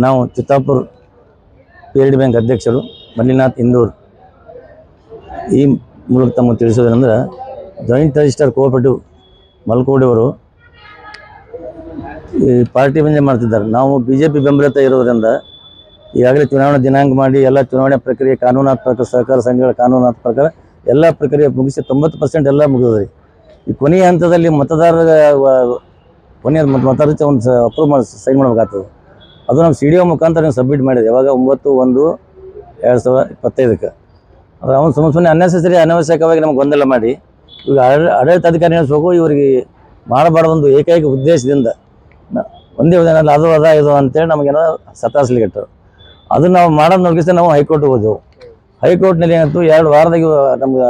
ನಾವು Chittapur PLD bank ಅಧ್ಯಕ್ಷರು ಮಲ್ಲಿನಾಥ್ ಇಂದೂರ್ ಈ ಮೂಲಕ ತಮಗೆ ತಿಳಿಸೋದೇನೆಂದ್ರೆ ಜಾಯಿಂಟ್ ರಿಜಿಸ್ಟರ್ ಕೋಆಪರೇಟಿವ್ ಮಲ್ಕೋಡಿ ಅವರು ಈ ಪಾರ್ಟಿ ಬಂದೇ ಮಾಡ್ತಿದ್ದಾರೆ. ನಾವು BJP ಬೆಂಬಲಿತ ಇರೋದರಿಂದ ಈಗಾಗಲೇ ಚುನಾವಣೆ ದಿನಾಂಕ ಮಾಡಿ ಎಲ್ಲ ಚುನಾವಣೆ ಪ್ರಕ್ರಿಯೆ ಕಾನೂನಾತ್ಮಕ ಸಹಕಾರ ಸಂಘಗಳ ಕಾನೂನಾತ್ಮಕ ಪ್ರಕಾರ ಎಲ್ಲ ಪ್ರಕ್ರಿಯೆ ಮುಗಿಸಿ 90% ಎಲ್ಲ ಮುಗಿದರಿ. ಈ ಕೊನೆಯ ಹಂತದಲ್ಲಿ ಮತದಾರರ ಕೊನೆಯ ಮತದಾರ ಒಂದು ಅಪ್ರೂವ್ ಮಾಡಿ ಸೈನ್ ಮಾಡಬೇಕಾಗ್ತದೆ. ಅದು ನಾವು CDO ಮುಖಾಂತರ ನೀವು ಸಬ್ಮಿಟ್ ಮಾಡಿದೆ ಯಾವಾಗ 9/1/2025 ಅದು ಅವನು ಸುಮ್ಮನೆ ಅನ್ನೆಸೆಸರಿ ಅನಾವಶ್ಯಕವಾಗಿ ನಮ್ಗೆ ಗೊಂದಲ ಮಾಡಿ ಈಗ ಆಡಳಿತಾಧಿಕಾರಿ ನಡೆಸಬೇಕು ಇವರಿಗೆ ಮಾಡಬಾರ್ದೊಂದು ಏಕೈಕ ಉದ್ದೇಶದಿಂದ ಒಂದೇ ಉದಾಹರಣೆ ಅದು ಅದ ಇದು ಅಂತೇಳಿ ನಮಗೇನೋ ಸತಾಯಿಸ್ಲಿಕ್ಕೆ ಅದು ನಾವು ಮಾಡೋದು ಮುಗಿಸಿ ನಾವು ಹೈಕೋರ್ಟ್ಗೆ ಹೋದೆವು. ಹೈಕೋರ್ಟ್ನಲ್ಲಿ ಏನಾಯ್ತು 2 ವಾರದಾಗ ನಮ್ಗೆ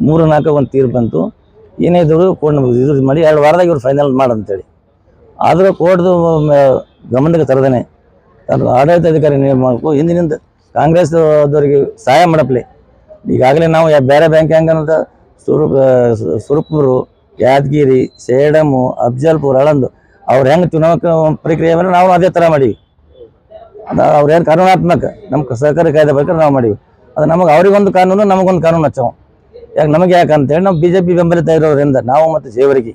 3-4 ಒಂದು ತೀರ್ಪು ಬಂತು. ಏನೇ ಇದ್ರು ಕೋರ್ಟ್ ನಮ್ಗೆ ಇದು ಮಾಡಿ 2 ವಾರದಾಗ ಇವ್ರು ಫೈನಲ್ ಮಾಡಂತೇಳಿ. ಆದರೂ ಕೋರ್ಟ್ದು ಗಮನಕ್ಕೆ ತರದೇನೆ ತಾನು ಆಡಳಿತಾಧಿಕಾರಿ ನೇಮಕ ಮಾಡಬೇಕು. ಹಿಂದಿನಿಂದ ಕಾಂಗ್ರೆಸ್ದವರಿಗೆ ಸಹಾಯ ಮಾಡಪ್ಲಿ ಈಗಾಗಲೇ ನಾವು ಬೇರೆ ಬ್ಯಾಂಕ್ ಹೆಂಗಂತ ಸುರಪುರು, ಯಾದಗಿರಿ, ಸೇಡಮು, ಅಫ್ಜಲ್ಪುರ, ಆಳಂದ್ ಅವ್ರು ಹೆಂಗೆ ಚುನಾವಣಾ ಪ್ರಕ್ರಿಯೆ ಮೇಲೆ ನಾವು ಅದೇ ಥರ ಮಾಡೀವಿ. ಅದು ಅವ್ರೇನು ಕಾನೂನಾತ್ಮಕ ನಮ್ಮ ಸಹಕಾರಿ ಕಾಯ್ದೆ ಪ್ರಕಾರ ನಾವು ಮಾಡೀವಿ. ಅದು ನಮಗೆ ಅವ್ರಿಗೊಂದು ಕಾನೂನು ನಮಗೊಂದು ಕಾನೂನು ಹಚ್ಚವು. ನಮಗೆ ಯಾಕಂತೇಳಿ ನಾವು BJP ಬೆಂಬಲಿತ ಇರೋದ್ರಿಂದ ನಾವು ಮತ್ತು ಜೇವರಿಗೆ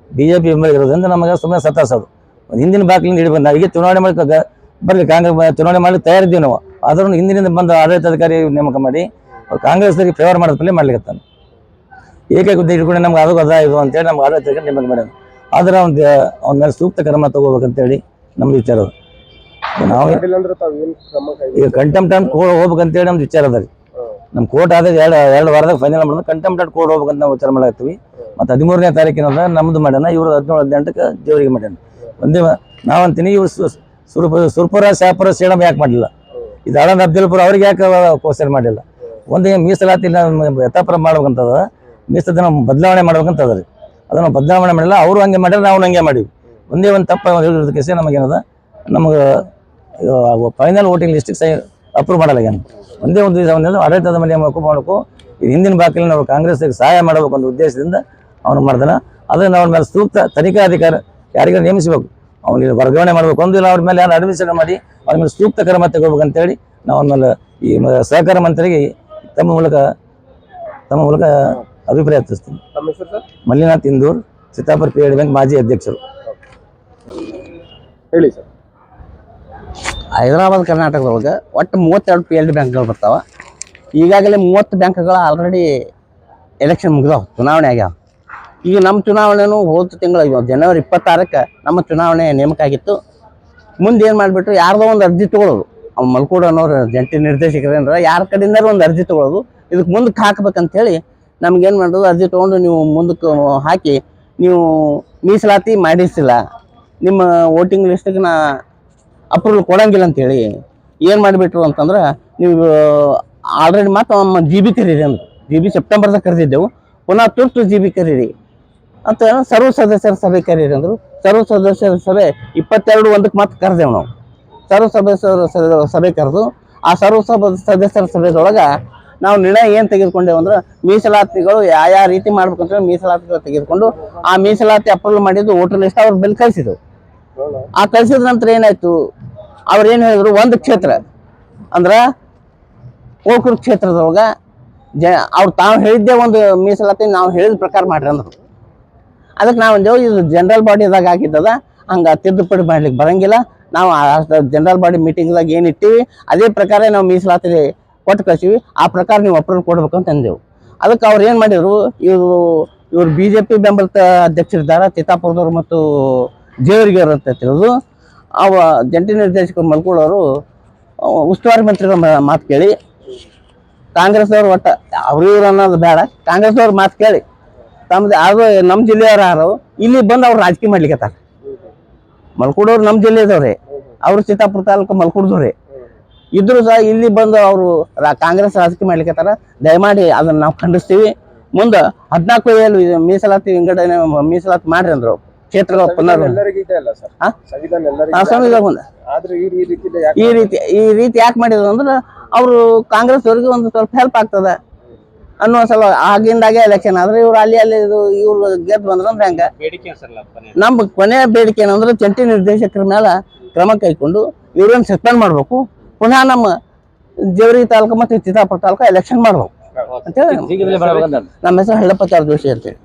BJP ಬೆಂಬಲಿತ ಇರೋದ್ರಿಂದ ನಮಗೆ ಸುಮ್ಮನೆ ಸತಾಯಿಸೋದು ಹಿಂದಿನ ಬಾಗಿಲಿಂದ ಹಿಡಿ ಬಂದ ಈಗ ಚುನಾವಣೆ ಮಾಡಿ ಬರಲಿ ಕಾಂಗ್ರೆಸ್ ಚುನಾವಣೆ ಮಾಡಲಿಕ್ಕೆ ತಯಾರಿದ್ದೀವಿ ನಾವು. ಆದ್ರೂ ಹಿಂದಿನಿಂದ ಬಂದ ಆಡಳಿತಾಧಿಕಾರಿ ನೇಮಕ ಮಾಡಿ ಕಾಂಗ್ರೆಸ್ದರಿಗೆ ಫೇವರ್ ಮಾಡೋದು ಪಲ್ಲೆ ಮಾಡ್ಲಿಕ್ಕೆ ಏಕೈಕ ಉದ್ದೇಶ ಇಟ್ಕೊಂಡು ನಮ್ಗೆ ಅದು ಅದ ಇದು ಅಂತೇಳಿ ನಮ್ಗೆ ಆಡಳಿತಾಧಿಕಾರಿ ನೇಮಕ ಮಾಡ್ಯಾನ. ಆದರೆ ಅವ್ನ ಮೇಲೆ ಸೂಕ್ತ ಕ್ರಮ ತಗೋಬೇಕಂತೇಳಿ ನಮ್ದು ವಿಚಾರ ಅದು. ನಾವು ಈಗ ಕಂಟೆಂಪ್ಟ್ ಅಂತ ಕೋರ್ಟ್ ಹೋಗ್ಬೇಕಂತೇಳಿ ನಮ್ದು ವಿಚಾರ ಅದ ರೀ. ನಮ್ಮ ಕೋರ್ಟ್ ಆದ 2 ವಾರದಾಗ ಫೈನಲ್ ಮಾಡಿದ್ರೆ ಕಂಟೆಂಪ್ಟ್ ಕೋರ್ಟ್ ಹೋಗ್ಬೇಕಂತ ನಾವು ವಿಚಾರ ಮಾಡಾಕ್ತೀವಿ. ಮತ್ತು 13ನೇ ತಾರೀಕಿನ ನಮ್ಮದು ಮಾಡ್ಯಾನ, ಇವರು 17-18 ಜೇವರಿಗೆ ಮಾಡ್ಯಾನ. ಒಂದೇ ನಾವಂತೀನಿ ಇವ್ರು ಸುರ್ಪುರ, ಶಾಪುರ, ಸೇಡಮ್ ಯಾಕೆ ಮಾಡಲಿಲ್ಲ? ಇದು ಆಳಂದ್ ಅಫ್ಜಲ್ಪುರ ಅವ್ರಿಗೆ ಯಾಕೆ ಕ್ವಶನ್ ಮಾಡಲಿಲ್ಲ? ಒಂದು ಮೀಸಲಾತಿ ಯಥಾಪುರ ಮಾಡ್ಬೇಕಂತದ, ಮೀಸಲಾತಿ ನಾವು ಬದಲಾವಣೆ ಮಾಡ್ಬೇಕಂತ ಅದ ರೀ. ಅದನ್ನು ಬದಲಾವಣೆ ಮಾಡಿಲ್ಲ. ಅವರು ಹಂಗೆ ಮಾಡ್ಯಾರ, ನಾವು ಹಂಗೆ ಮಾಡೀವಿ. ಒಂದೇ ಒಂದು ತಪ್ಪ ಹೇಳಿರೋದಕ್ಕೆ ನಮಗೇನದ ನಮಗೆ ಫೈನಲ್ ವೋಟಿಂಗ್ ಲಿಸ್ಟಿಗೆ ಅಪ್ರೂವ್ ಮಾಡಲಾಗ್ಯಾನ. ಒಂದೇ ಒಂದು ದಿವಸ ಆಡಳಿತದ ಮೇಲೆ ಮಾಡಬೇಕು. ಇದು ಹಿಂದಿನ ಬಾಕಿಲಿ ನಾವು ಕಾಂಗ್ರೆಸ್ಗೆ ಸಹಾಯ ಮಾಡಬೇಕು ಒಂದು ಉದ್ದೇಶದಿಂದ ಅವನು ಮಾಡ್ದಾನೆ. ಅದನ್ನು ಅವ್ರ ಮೇಲೆ ಸೂಕ್ತ ತನಿಖಾಧಿಕಾರಿ ಯಾರಿಗಾರ ನೇಮಿಸಬೇಕು, ಅವನಿಗೆ ವರ್ಗಾವಣೆ ಮಾಡಬೇಕು. ಒಂದಿಲ್ಲ ಅವ್ರ ಮೇಲೆ ಯಾರು ಅಡ್ಮಿಷನ್ ಮಾಡಿ ಅವ್ರ ಮೇಲೆ ಸೂಕ್ತ ಕ್ರಮ ತಗೋಬೇಕಂತೇಳಿ ನಾವು ಆಮೇಲೆ ಈ ಸಹಕಾರ ಮಂತ್ರಿಗೆ ತಮ್ಮ ಮೂಲಕ ಅಭಿಪ್ರಾಯ ತಿಳಿಸ್ತೀನಿ. ಮಲ್ಲಿನಾಥ್ ಇಂದೂರ್, ಚಿತ್ತಾಪುರ PLD ಬ್ಯಾಂಕ್ ಮಾಜಿ ಅಧ್ಯಕ್ಷರು. ಹೇಳಿ ಸರ್. ಹೈದರಾಬಾದ್ ಕರ್ನಾಟಕದೊಳಗೆ ಒಟ್ಟು 32 PLD ಬ್ಯಾಂಕ್ಗಳು ಬರ್ತಾವೆ. ಈಗಾಗಲೇ 30 ಬ್ಯಾಂಕ್ಗಳು ಆಲ್ರೆಡಿ ಎಲೆಕ್ಷನ್ ಮುಗಿದಾವೆ, ಚುನಾವಣೆ ಆಗ್ಯಾವ. ಈಗ ನಮ್ಮ ಚುನಾವಣೆನೂ ಹೋದ ತಿಂಗಳು ಜನವರಿ 26ಕ್ಕೆ ನಮ್ಮ ಚುನಾವಣೆ ನೇಮಕ ಆಗಿತ್ತು. ಮುಂದೆ ಏನು ಮಾಡಿಬಿಟ್ರು, ಯಾರ್ದೋ ಒಂದು ಅರ್ಜಿ ತೊಗೊಳ್ಳೋದು. ಅವ್ನು ಮಲ್ಕೋಡ್ ಅನ್ನೋರು ಜಂಟಿ ನಿರ್ದೇಶಕರೇನಾರ ಯಾರ ಕಡೆಯಿಂದಾರು ಒಂದು ಅರ್ಜಿ ತೊಗೊಳ್ಳೋದು, ಇದಕ್ಕೆ ಮುಂದಕ್ಕೆ ಹಾಕ್ಬೇಕಂತೇಳಿ ನಮ್ಗೇನು ಮಾಡೋದು, ಅರ್ಜಿ ತೊಗೊಂಡು ನೀವು ಮುಂದಕ್ಕೆ ಹಾಕಿ ನೀವು ಮೀಸಲಾತಿ ಮಾಡಿಸಿಲ್ಲ, ನಿಮ್ಮ ವೋಟಿಂಗ್ ಲಿಸ್ಟಿಗೆ ನಾ ಅಪ್ರೂವಲ್ ಕೊಡಂಗಿಲ್ಲ ಅಂತೇಳಿ ಏನು ಮಾಡಿಬಿಟ್ರು ಅಂತಂದ್ರೆ, ನೀವು ಆಲ್ರೆಡಿ ಮತ್ತೆ ನಮ್ಮ GB ಕರೀರಿ ಅಂದರು. GB ಸೆಪ್ಟೆಂಬರ್ದಾಗ ಕರೆದಿದ್ದೆವು, ಪುನಃ ತುರ್ತು GB ಕರೀರಿ ಅಂತ ಸರ್ವ ಸದಸ್ಯರ ಸಭೆ ಕರೀರಿ ಅಂದರು. ಸರ್ವ ಸದಸ್ಯರ ಸಭೆ 22/1ಕ್ಕೆ ಮತ್ತೆ ಕರೆದೇವು ನಾವು. ಸರ್ವ ಸದಸ್ಯರ ಸಭೆ ಕರೆದು ಆ ಸರ್ವ ಸದಸ್ಯರ ಸಭೆದೊಳಗೆ ನಾವು ನಿರ್ಣಯ ಏನು ತೆಗೆದುಕೊಂಡೇವು ಅಂದ್ರೆ, ಮೀಸಲಾತಿಗಳು ಯಾವ ರೀತಿ ಮಾಡ್ಬೇಕಂತೇಳಿ ಮೀಸಲಾತಿಗಳು ತೆಗೆದುಕೊಂಡು ಆ ಮೀಸಲಾತಿ ಅಪ್ರೂವಲ್ ಮಾಡಿದ್ದು ವೋಟರ್ ಲಿಸ್ಟ್ ಅವ್ರ ಬೆಲ್ ಕಳಿಸಿದ್ರು. ಆ ಕಳಿಸಿದ ನಂತರ ಏನಾಯ್ತು, ಅವ್ರು ಏನು ಹೇಳಿದ್ರು, ಒಂದು ಕ್ಷೇತ್ರ ಅಂದ್ರೆ ಕೋಕೂರು ಕ್ಷೇತ್ರದೊಳಗೆ ಅವ್ರು ತಾವು ಹೇಳಿದ್ದೇ ಒಂದು ಮೀಸಲಾತಿ ನಾವು ಹೇಳಿದ ಪ್ರಕಾರ ಮಾಡ್ರಿ ಅಂದರು. ಅದಕ್ಕೆ ನಾವು ಅಂದೇವು, ಇದು ಜನರಲ್ ಬಾಡಿದಾಗ ಆಗಿದ್ದದ, ಹಂಗೆ ತಿದ್ದುಪಡಿ ಮಾಡ್ಲಿಕ್ಕೆ ಬರಂಗಿಲ್ಲ. ನಾವು ಜನರಲ್ ಬಾಡಿ ಮೀಟಿಂಗ್ದಾಗ ಏನು ಇಟ್ಟಿವಿ ಅದೇ ಪ್ರಕಾರ ನಾವು ಮೀಸಲಾತಿ ಕೊಟ್ಟು ಕಳಿಸಿವಿ, ಆ ಪ್ರಕಾರ ನೀವು ಅಪ್ರೂವಲ್ ಕೊಡ್ಬೇಕಂತ ಅಂದೆವು. ಅದಕ್ಕೆ ಅವ್ರು ಏನು ಮಾಡಿದರು, ಇವರು BJP ಬೆಂಬಲಿತ ಅಧ್ಯಕ್ಷರಿದ್ದಾರೆ ಚಿತ್ತಾಪುರದವರು ಮತ್ತು ಜೇವರಿಗೆ ಅಂತ ತಿಳಿದು ಜಂಟಿ ನಿರ್ದೇಶಕರು ಮಲ್ಕೊಳ್ಳೋರು ಉಸ್ತುವಾರಿ ಮಂತ್ರಿಗಳ ಮಾತು ಕೇಳಿ ಕಾಂಗ್ರೆಸ್ದವ್ರು ಒಟ್ಟು ಅವ್ರಿವ್ರು ಅನ್ನೋದು ಬೇಡ, ಕಾಂಗ್ರೆಸ್ದವ್ರು ಮಾತು ಕೇಳಿ ತಮ್ಮದು ಅದು ನಮ್ಮ ಜಿಲ್ಲೆಯವ್ರು ಯಾರು ಇಲ್ಲಿ ಬಂದು ಅವ್ರು ರಾಜಕೀಯ ಮಾಡ್ಲಿಕ್ಕತ್ತಾರೆ. ಮಲ್ಕೂಡವ್ರು ನಮ್ಮ ಜಿಲ್ಲೆದವ್ರೆ, ಅವರು ಚಿತ್ತಾಪುರ ತಾಲೂಕು ಮಲ್ಕೂಡ್ದವ್ರೆ ಇದ್ರು ಸಹ ಇಲ್ಲಿ ಬಂದು ಅವರು ಕಾಂಗ್ರೆಸ್ ರಾಜಕೀಯ ಮಾಡ್ಲಿಕ್ಕತ್ತಾರ. ದಯಮಾಡಿ ಅದನ್ನು ನಾವು ಖಂಡಿಸ್ತೀವಿ. ಮುಂದೆ 14 ಮೀಸಲಾತಿ ವಿಂಗಡಣೆ ಮೀಸಲಾತಿ ಮಾಡ್ರಿ ಅಂದ್ರು. ಕ್ಷೇತ್ರಗಳ ಪುನರ್ ಈ ರೀತಿ ಯಾಕೆ ಮಾಡಿದ್ರು ಅಂದ್ರೆ, ಅವರು ಕಾಂಗ್ರೆಸ್ ಅವ್ರಿಗೆ ಒಂದು ಸ್ವಲ್ಪ ಹೆಲ್ಪ್ ಆಗ್ತದೆ ಅನ್ನೋ ಸಲ ಆಗಿಂದಾಗೆ ಎಲೆಕ್ಷನ್ ಆದ್ರೆ ಇವ್ರು ಅಲ್ಲಿ ಇವ್ರು ಗೆದ್ದು ಬಂದ್ರ ಅಂದ್ರೆ ಹೆಂಗ. ನಮ್ಮ ಕೊನೆಯ ಬೇಡಿಕೆ ಏನಂದ್ರೆ ಜಂಟಿ ನಿರ್ದೇಶಕರ ಮೇಲೆ ಕ್ರಮ ಕೈಗೊಂಡು ಇವ್ರನ್ನ ಸಸ್ಪೆಂಡ್ ಮಾಡ್ಬೇಕು, ಪುನಃ ನಮ್ಮ ಜೇವರ್ಗಿ ತಾಲೂಕು ಮತ್ತು ಚಿತ್ತಾಪುರ ತಾಲೂಕು ಎಲೆಕ್ಷನ್ ಮಾಡ್ಬೇಕು ಅಂತೇಳಿ ಶೀಘ್ರದಲ್ಲೇ ಮಾಡ್ಬೇಕಂತ ನಮ್ಮ ಹೆಸರು ಹಳ್ಳಪ್ಪ ಚಾರ್ ಜೋಶಿ ಅಂತೇಳಿ.